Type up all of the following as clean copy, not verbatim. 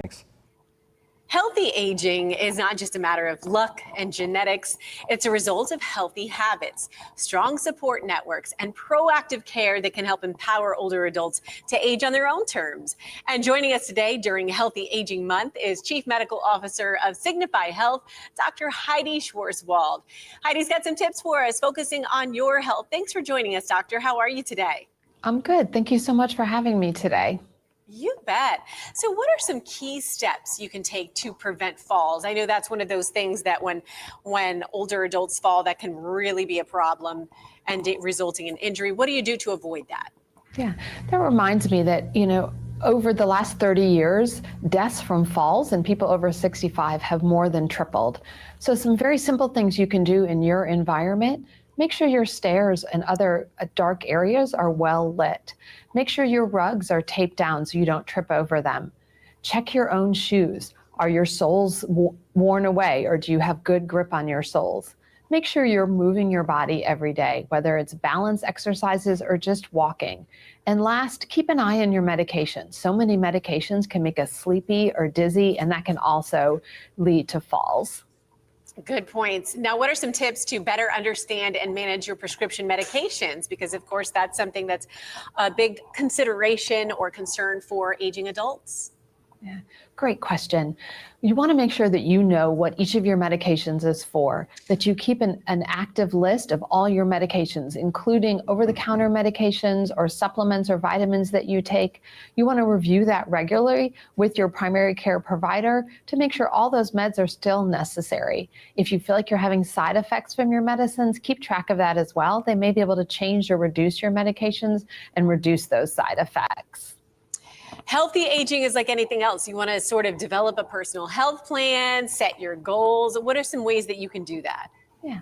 Thanks. Healthy aging is not just a matter of luck and genetics. It's a result of healthy habits, strong support networks, and proactive care that can help empower older adults to age on their own terms. And joining us today during Healthy Aging Month is Chief Medical Officer of Signify Health, Dr. Heidi Schwarzwald. Heidi's got some tips for us focusing on your health. Thanks for joining us, Doctor. How are you today? I'm good. Thank you so much for having me today. You bet. So what are some key steps you can take to prevent falls? I know that's one of those things that when older adults fall, that can really be a problem and resulting in injury. What do you do to avoid that? Yeah, that reminds me that, over the last 30 years, deaths from falls in people over 65 have more than tripled. So some very simple things you can do in your environment. Make sure your stairs and other dark areas are well lit. Make sure your rugs are taped down so you don't trip over them. Check your own shoes. Are your soles worn away, or do you have good grip on your soles? Make sure you're moving your body every day, whether it's balance exercises or just walking. And last, keep an eye on your medications. So many medications can make us sleepy or dizzy, and that can also lead to falls. Good points. Now, what are some tips to better understand and manage your prescription medications? Because, of course, that's something that's a big consideration or concern for aging adults. Yeah, great question. You want to make sure that you know what each of your medications is for, that you keep an active list of all your medications, including over-the-counter medications or supplements or vitamins that you take. You want to review that regularly with your primary care provider to make sure all those meds are still necessary. If you feel like you're having side effects from your medicines, keep track of that as well. They may be able to change or reduce your medications and reduce those side effects. Healthy aging is like anything else. You want to sort of develop a personal health plan, set your goals. What are some ways that you can do that? Yeah,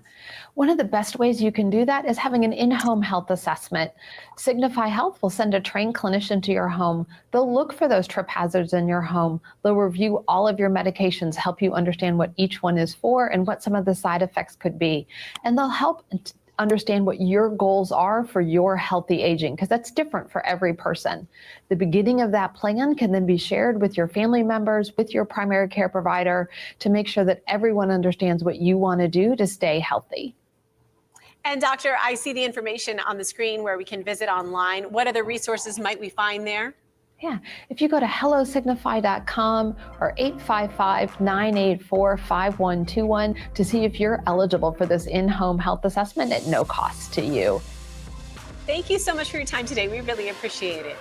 one of the best ways you can do that is having an in-home health assessment. Signify Health will send a trained clinician to your home. They'll look for those trip hazards in your home. They'll review all of your medications, help you understand what each one is for and what some of the side effects could be. And they'll help understand what your goals are for your healthy aging, because that's different for every person. The beginning of that plan can then be shared with your family members, with your primary care provider, to make sure that everyone understands what you want to do to stay healthy. And Doctor, I see the information on the screen where we can visit online. What other resources might we find there? Yeah, if you go to hellosignify.com or 855-984-5121 to see if you're eligible for this in-home health assessment at no cost to you. Thank you so much for your time today. We really appreciate it.